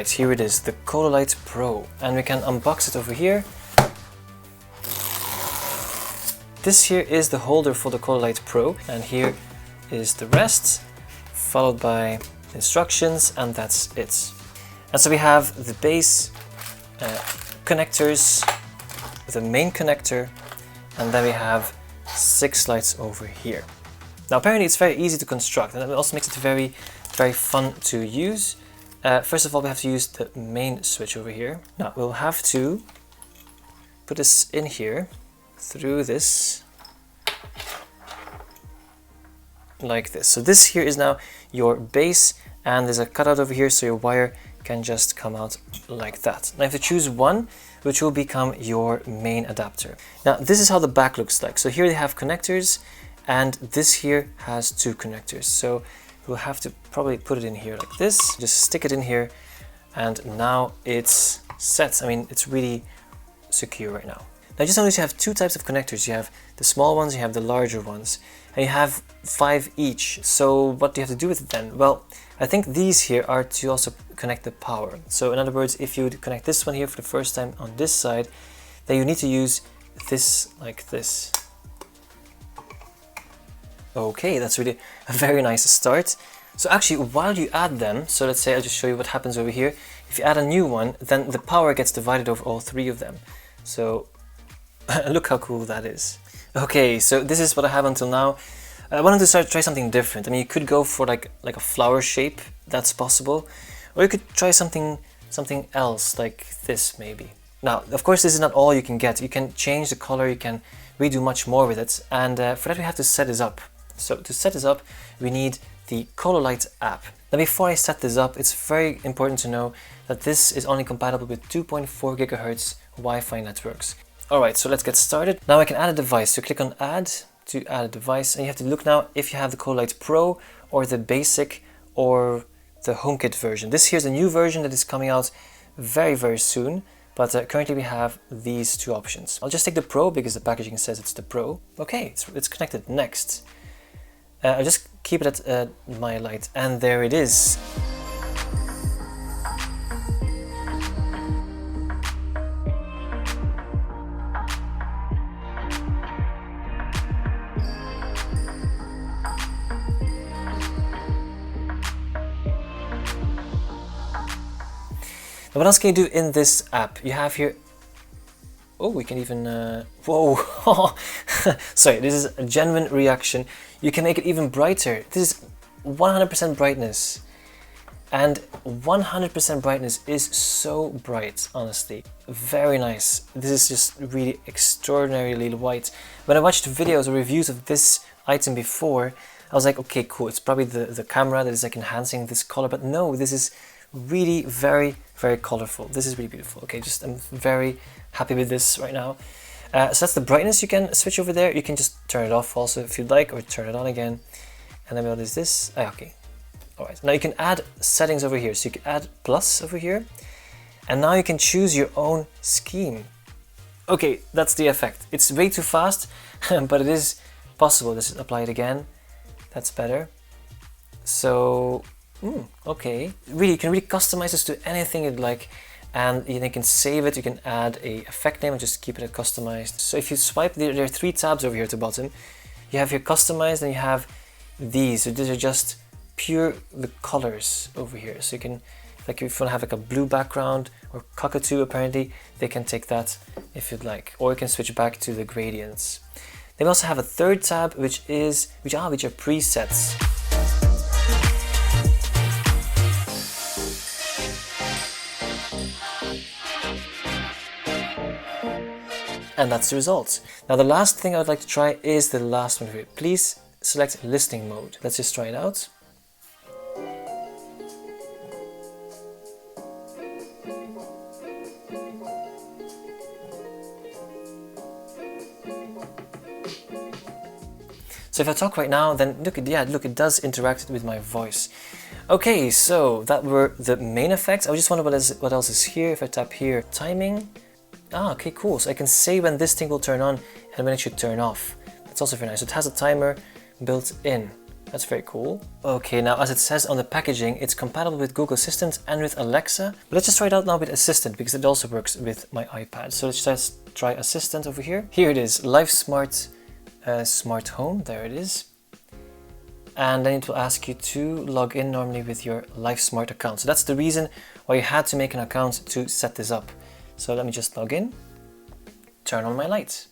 Alright, here it is, the Cololight Pro, and we can unbox it over here. This here is the holder for the Cololight Pro, and here is the rest, followed by instructions, and that's it. And so we have the base connectors, the main connector, and then we have 6 lights over here. Now apparently it's very easy to construct, and it also makes it very fun to use. First of all, we have to use the main switch over here. Now we'll have to put this in here through this like this. So this here is now your base, and there's a cutout over here so your wire can just come out like that. Now you have to choose one which will become your main adapter. Now this is how the back looks like. So here they have connectors, and this here has 2 connectors. So we'll have to probably put it in here like this. Just stick it in here, and now it's set. I mean, it's really secure right now. Now just notice you have 2 types of connectors. You have the small ones, you have the larger ones, and you have 5 each. So what do you have to do with it then? Well, I think these here are to also connect the power. So in other words, if you would connect this one here for the first time on this side, then you need to use this like this. Okay, that's really a very nice start. So actually, while you add them, so let's say I'll just show you what happens over here. If you add a new one, then the power gets divided over all 3 of them. So look how cool that is. Okay, so this is what I have until now. I wanted to try something different. I mean, you could go for like a flower shape, that's possible. Or you could try something else, like this maybe. Now, of course, this is not all you can get. You can change the color, you can redo much more with it. And for that, we have to set this up. So to set this up, we need the Cololight app. Now before I set this up, it's very important to know that this is only compatible with 2.4 GHz Wi-Fi networks. Alright, so let's get started. Now I can add a device, so click on add to add a device, and you have to look now if you have the Cololight Pro or the basic or the HomeKit version. This here's a new version that is coming out very soon, but currently we have these 2 options. I'll just take the Pro because the packaging says it's the Pro. Okay, it's connected. Next. I'll just keep it at my light, and there it is. Now what else can you do in this app? You have here, oh, we can even, whoa, sorry, this is a genuine reaction. You can make it even brighter. This is 100% brightness. And 100% brightness is so bright, honestly. Very nice. This is just really extraordinarily white. When I watched videos or reviews of this item before, I was like, okay, cool, it's probably the camera that is like enhancing this color, but no, this is really very colorful. This is really beautiful. Okay, I'm very happy with this right now. So that's the brightness. You can switch over there. You can just turn it off also if you'd like, or turn it on again. And then what is this? Okay. Alright, now you can add settings over here. So you can add plus over here. And now you can choose your own scheme. Okay, that's the effect. It's way too fast, but it is possible. Let's apply it again. That's better. So, okay. Really, you can really customize this to anything you'd like. And you can save it, you can add a effect name and just keep it customized. So if you swipe, there are 3 tabs over here at the bottom. You have your customized, and you have these. So these are just pure the colors over here. So you can, like if you want to have like a blue background or cockatoo, apparently they can take that if you'd like. Or you can switch back to the gradients. They also have a 3rd tab which are presets. And that's the result. Now the last thing I would like to try is the last one here. Please select listening mode. Let's just try it out. So if I talk right now, then look, it does interact with my voice. Okay, so that were the main effects. I just wonder what else is here. If I tap here, timing. Okay, cool. So I can say when this thing will turn on and when it should turn off. That's also very nice. So it has a timer built in. That's very cool. Okay, now as it says on the packaging, it's compatible with Google Assistant and with Alexa. But let's just try it out now with Assistant because it also works with my iPad. So let's just try Assistant over here. Here it is, Life Smart Smart Home. There it is. And then it will ask you to log in normally with your Life Smart account. So that's the reason why you had to make an account to set this up. So let me just log in, turn on my lights.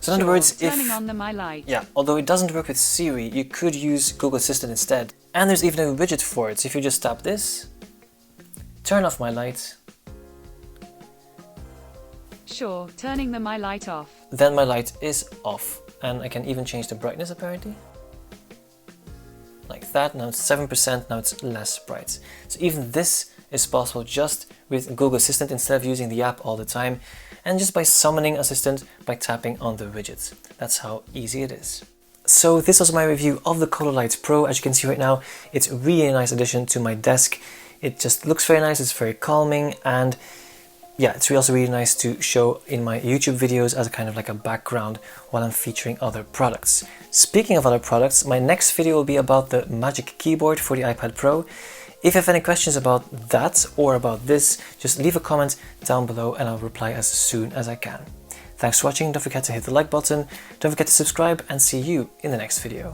So in other words, turning on my light. Yeah, although it doesn't work with Siri, you could use Google Assistant instead. And there's even a widget for it. So if you just tap this, turn off my light. Sure, turning my light off. Then my light is off. And I can even change the brightness apparently. Like that, now it's 7%, now it's less bright. So even this is possible just with Google Assistant instead of using the app all the time. And just by summoning Assistant by tapping on the widgets. That's how easy it is. So this was my review of the Cololight Pro. As you can see right now, it's a really nice addition to my desk. It just looks very nice, it's very calming, and yeah, it's also really nice to show in my YouTube videos as a kind of like a background while I'm featuring other products. Speaking of other products, my next video will be about the Magic Keyboard for the iPad Pro. If you have any questions about that or about this, just leave a comment down below and I'll reply as soon as I can. Thanks for watching, don't forget to hit the like button, don't forget to subscribe, and see you in the next video.